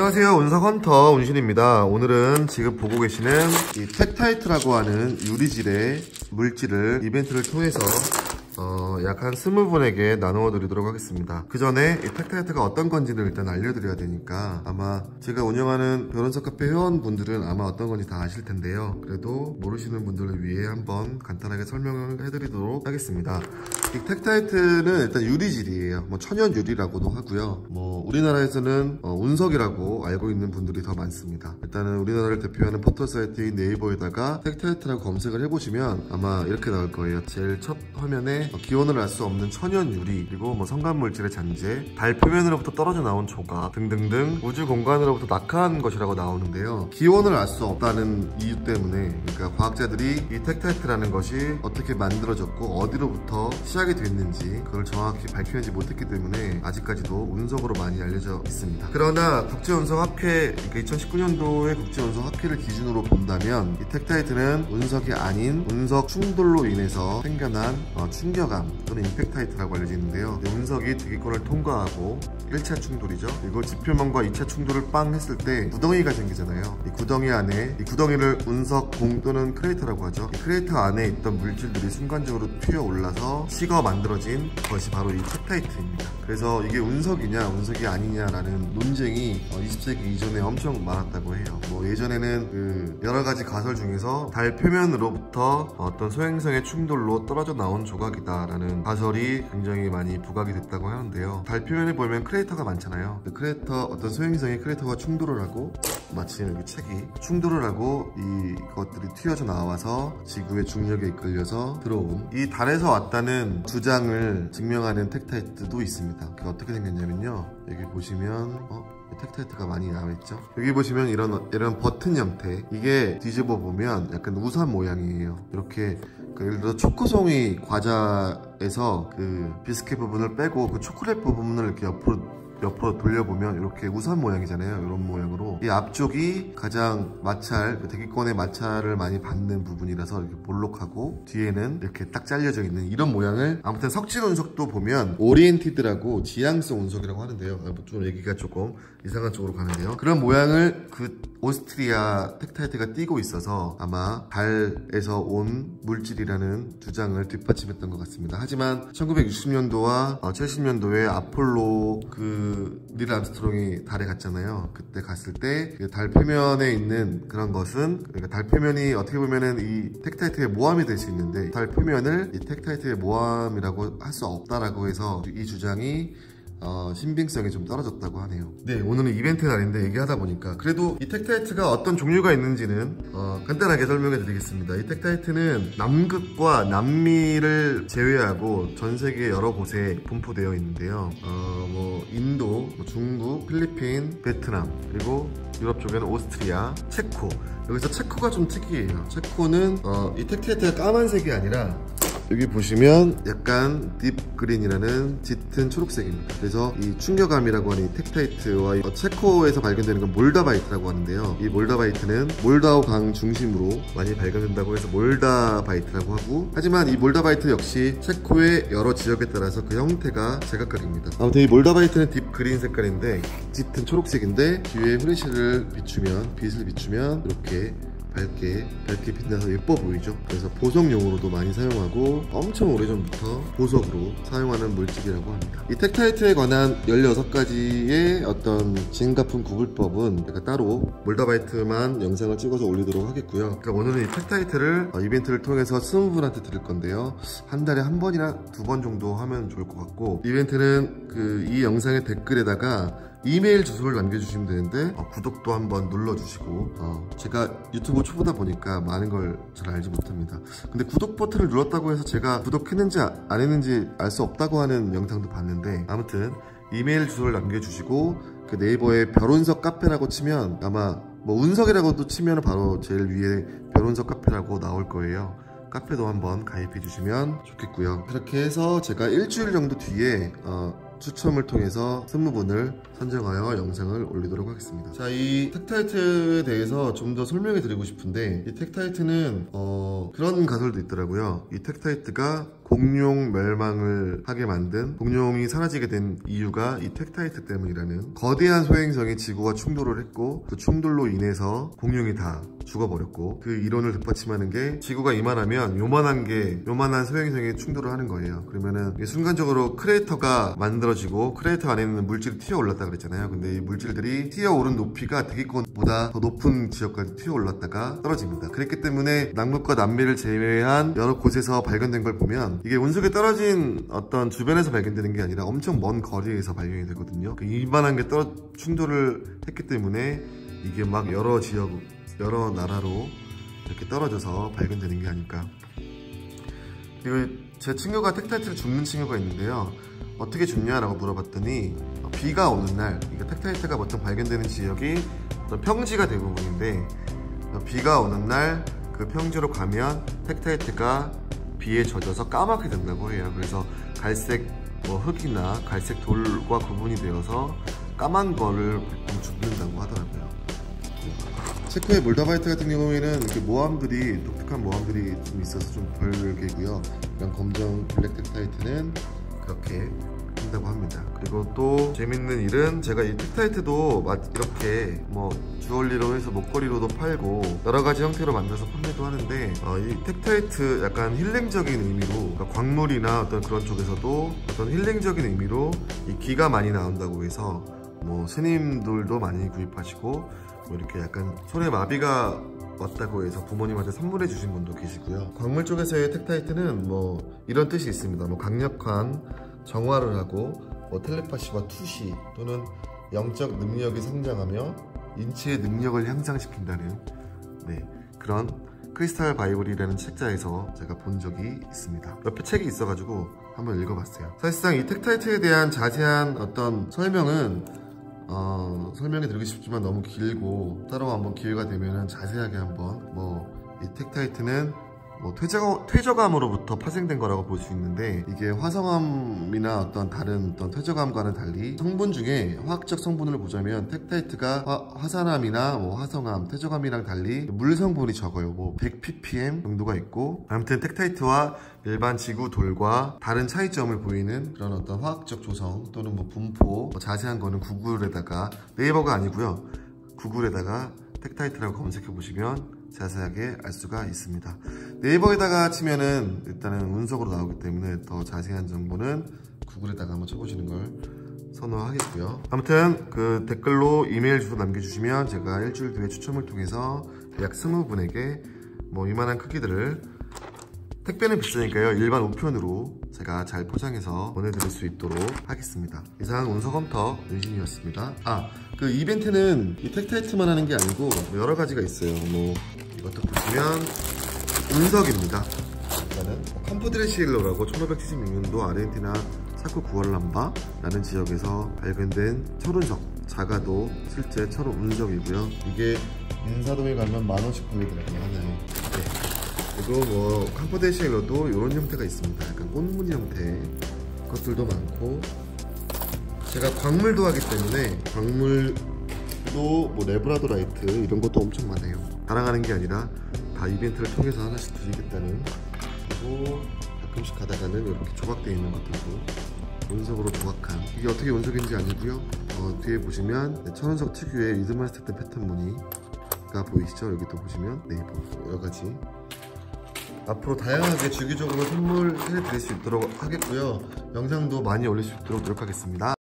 안녕하세요, 운석헌터 운신입니다. 오늘은 지금 보고 계시는 이 텍타이트라고 하는 유리질의 물질을 이벤트를 통해서 약 한 20분에게 나누어 드리도록 하겠습니다. 그 전에 이 텍타이트가 어떤 건지를 일단 알려드려야 되니까, 아마 제가 운영하는 변호사 카페 회원분들은 아마 어떤 건지 다 아실 텐데요. 그래도 모르시는 분들을 위해 한번 간단하게 설명을 해드리도록 하겠습니다. 이 텍타이트는 일단 유리질이에요. 천연 유리라고도 하고요. 우리나라에서는 운석이라고 알고 있는 분들이 더 많습니다. 일단은 우리나라를 대표하는 포털 사이트인 네이버에다가 텍타이트라고 검색을 해보시면 아마 이렇게 나올 거예요. 제일 첫 화면에 기원을 알 수 없는 천연 유리, 그리고 성간물질의 잔재, 달 표면으로부터 떨어져 나온 조각 등등등 우주 공간으로부터 낙하한 것이라고 나오는데요. 기원을 알 수 없다는 이유 때문에, 그러니까 과학자들이 이 텍타이트라는 것이 어떻게 만들어졌고 어디로부터 시작이 됐는지 그걸 정확히 밝혀내지 못했기 때문에 아직까지도 운석으로 많이 알려져 있습니다. 그러나 국제운석학회, 그러니까 2019년도의 국제운석학회를 기준으로 본다면 이 텍타이트는 운석이 아닌 운석 충돌로 인해서 생겨난 충격암 또는 임팩타이트라고 알려져 있는데요. 운석이 대기권을 통과하고 1차 충돌이죠. 그리고 지표면과 2차 충돌을 빵 했을 때 구덩이가 생기잖아요. 이 구덩이 안에, 이 구덩이를 운석공 또는 크레이터라고 하죠. 이 크레이터 안에 있던 물질들이 순간적으로 튀어 올라서 식어 만들어진 것이 바로 이 텍타이트입니다. 그래서 이게 운석이냐 운석이 아니냐라는 논쟁이 20세기 이전에 엄청 많았다고 해요. 예전에는 여러가지 가설 중에서 달 표면으로부터 어떤 소행성의 충돌로 떨어져 나온 조각이다라는 가설이 굉장히 많이 부각이 됐다고 하는데요. 달 표면에 보면 크레이터가 많잖아요. 그 크레이터, 어떤 소행성의 크레이터가 충돌을 하고, 마치 여기 책이 충돌을 하고 이것들이 튀어져 나와서 지구의 중력에 이끌려서 들어온, 이 달에서 왔다는 주장을 증명하는 텍타이트도 있습니다. 그게 어떻게 생겼냐면요, 여기 보시면 텍타이트가 많이 나와있죠. 여기 보시면 이런 버튼 형태, 이게 뒤집어 보면 약간 우산 모양이에요. 이렇게 예를 들어 초코송이 과자에서 그 비스켓 부분을 빼고 그 초콜릿 부분을 이렇게 옆으로 돌려보면 이렇게 우산 모양이잖아요. 이런 모양으로 이 앞쪽이 가장 마찰, 대기권의 마찰을 많이 받는 부분이라서 이렇게 볼록하고, 뒤에는 이렇게 딱 잘려져 있는 이런 모양을, 아무튼 석질 운석도 보면 오리엔티드라고 지향성 운석이라고 하는데요. 좀 얘기가 조금 이상한 쪽으로 가는데요. 그런 모양을 그 오스트리아 텍타이트가 띄고 있어서 아마 달에서 온 물질이라는 주장을 뒷받침했던 것 같습니다. 하지만 1960년도와 70년도에 아폴로 닐 암스트롱이 달에 갔잖아요. 그때 갔을 때 달 표면에 있는 그런 것은, 그러니까 달 표면이 어떻게 보면은 이 텍타이트의 모함이 될 수 있는데, 달 표면을 이 텍타이트의 모함이라고 할 수 없다라고 해서 이 주장이 신빙성이 좀 떨어졌다고 하네요. 네, 오늘은 이벤트 날인데 얘기하다 보니까 그래도 이 텍타이트가 어떤 종류가 있는지는 간단하게 설명해 드리겠습니다. 이 텍타이트는 남극과 남미를 제외하고 전 세계 여러 곳에 분포되어 있는데요. 인도, 중국, 필리핀, 베트남, 그리고 유럽 쪽에는 오스트리아, 체코. 여기서 체코가 좀 특이해요. 체코는 이 텍타이트가 까만색이 아니라 여기 보시면 약간 딥그린이라는 짙은 초록색입니다. 그래서 이 충격암이라고 하는 이 텍타이트와 체코에서 발견되는 건 몰다바이트라고 하는데요. 이 몰다바이트는 몰다우 강 중심으로 많이 발견된다고 해서 몰다바이트라고 하고, 하지만 이 몰다바이트 역시 체코의 여러 지역에 따라서 그 형태가 제각각입니다. 아무튼 이 몰다바이트는 딥그린 색깔인데 짙은 초록색인데, 뒤에 후레쉬를 비추면, 빛을 비추면 이렇게 밝게 빛나서 예뻐 보이죠. 그래서 보석용으로도 많이 사용하고 엄청 오래전부터 보석으로 사용하는 물질이라고 합니다. 이 텍타이트에 관한 16가지의 어떤 진가품 구분법은 제가 따로 몰다바이트만 영상을 찍어서 올리도록 하겠고요. 그러니까 오늘은 이 텍타이트를 이벤트를 통해서 20분한테 드릴 건데요, 한 달에 한 번이나 두 번 정도 하면 좋을 것 같고, 이벤트는 이 영상의 댓글에다가 이메일 주소를 남겨주시면 되는데, 구독도 한번 눌러주시고, 제가 유튜브 초보다 보니까 많은 걸 잘 알지 못합니다. 근데 구독 버튼을 눌렀다고 해서 제가 구독했는지 안 했는지 알 수 없다고 하는 영상도 봤는데, 아무튼 이메일 주소를 남겨주시고, 그 네이버에 별운석 카페라고 치면, 아마 운석이라고도 치면 바로 제일 위에 별운석 카페라고 나올 거예요. 카페도 한번 가입해 주시면 좋겠고요. 그렇게 해서 제가 일주일 정도 뒤에 추첨을 통해서 20분을 선정하여 영상을 올리도록 하겠습니다. 자, 이 텍타이트에 대해서 좀 더 설명해 드리고 싶은데, 이 텍타이트는 그런 가설도 있더라고요. 이 텍타이트가 공룡 멸망을 하게 만든, 공룡이 사라지게 된 이유가 이 텍타이트 때문이라는, 거대한 소행성이 지구와 충돌을 했고 그 충돌로 인해서 공룡이 다 죽어버렸고, 그 이론을 뒷받침하는 게 지구가 이만하면 요만한 소행성이 충돌을 하는 거예요. 그러면은 순간적으로 크레이터가 만들어지고 크레이터 안에 있는 물질이 튀어 올랐다 그랬잖아요. 근데 이 물질들이 튀어 오른 높이가 대기권보다 더 높은 지역까지 튀어 올랐다가 떨어집니다. 그랬기 때문에 남극과 남미를 제외한 여러 곳에서 발견된 걸 보면 이게 운석에 떨어진 어떤 주변에서 발견되는 게 아니라 엄청 먼 거리에서 발견이 되거든요. 그 이만한 게 충돌을 했기 때문에 이게 막 여러 지역, 여러 나라로 이렇게 떨어져서 발견되는 게 아닐까. 그리고 제 친구가 텍타이트를 줍는 친구가 있는데요. 어떻게 줍냐라고 물어봤더니, 비가 오는 날, 그러니까 텍타이트가 보통 발견되는 지역이 어떤 평지가 대부분인데, 비가 오는 날 그 평지로 가면 텍타이트가 비에 젖어서 까맣게 된다고 해요. 그래서 갈색 흙이나 갈색 돌과 구분이 되어서 까만 거를 보통 줍는다고 하더라고요. 체코의 몰다바이트 같은 경우에는 이렇게 모함들이, 독특한 모함들이 좀 있어서 좀 별개고요. 이런 검정 블랙 텍타이트는 그렇게 한다고 합니다. 그리고 또 재밌는 일은, 제가 이 텍타이트도 이렇게 주얼리로 해서 목걸이로도 팔고 여러가지 형태로 만들어서 판매도 하는데, 이 텍타이트 약간 힐링적인 의미로, 그러니까 광물이나 어떤 그런 쪽에서도 어떤 힐링적인 의미로 이 기가 많이 나온다고 해서 스님들도 많이 구입하시고, 이렇게 약간 손에 마비가 왔다고 해서 부모님한테 선물해 주신 분도 계시고요. 광물 쪽에서의 텍타이트는 이런 뜻이 있습니다. 강력한 정화를 하고 텔레파시와 투시 또는 영적 능력이 성장하며 인체의 능력을 향상시킨다는 그런 크리스탈 바이블이라는 책자에서 제가 본 적이 있습니다. 옆에 책이 있어가지고 한번 읽어봤어요. 사실상 이 텍타이트에 대한 자세한 어떤 설명은 설명해 드리고 싶지만 너무 길고, 따로 한번 기회가 되면은 자세하게 한번, 이 텍타이트는 퇴적암으로부터 파생된 거라고 볼 수 있는데, 이게 화성암이나 어떤 다른 어떤 퇴적암과는 달리 성분 중에 화학적 성분을 보자면 텍타이트가 화산암이나 화성암, 퇴적암이랑 달리 물 성분이 적어요. 100ppm 정도가 있고, 아무튼 텍타이트와 일반 지구 돌과 다른 차이점을 보이는 그런 어떤 화학적 조성 또는 분포, 자세한 거는 구글에다가, 네이버가 아니고요, 구글에다가 텍타이트라고 검색해 보시면 자세하게 알 수가 있습니다. 네이버에다가 치면은 일단은 운석으로 나오기 때문에 더 자세한 정보는 구글에다가 한번 쳐보시는 걸 선호하겠고요. 아무튼 그 댓글로 이메일 주소 남겨주시면 제가 일주일 뒤에 추첨을 통해서 약 20분에게 이만한 크기들을, 택배는 비싸니까요, 일반 우편으로 제가 잘 포장해서 보내드릴 수 있도록 하겠습니다. 이상 운석검터 은신이었습니다. 그 이벤트는 이 텍타이트만 하는 게 아니고 여러 가지가 있어요. 이것도 보시면 운석입니다. 일단은 캄포드레시엘로라고 1576년도 아르헨티나 사쿠 구알람바라는 지역에서 발견된 철운석, 자가도 실제 철 운석이고요. 이게 인사동에 가면 10,000원씩 보이더라고요, 하나에. 그리고 캄포드레시엘로도 이런 형태가 있습니다. 약간 꽃무늬 형태 것들도 많고, 제가 광물도 하기 때문에 광물도 레브라도라이트 이런 것도 엄청 많아요. 자랑하는 게 아니라 다 이벤트를 통해서 하나씩 드리겠다는. 그리고 가끔씩 가다가는 이렇게 조각되어 있는 것들도 운석으로 조각한, 이게 어떻게 운석인지 아니고요. 뒤에 보시면 천운석 특유의 리드마스터 패턴 무늬가 보이시죠? 여기 또 보시면 여러가지 앞으로 다양하게 주기적으로 선물해 드릴 수 있도록 하겠고요. 영상도 많이 올릴 수 있도록 노력하겠습니다.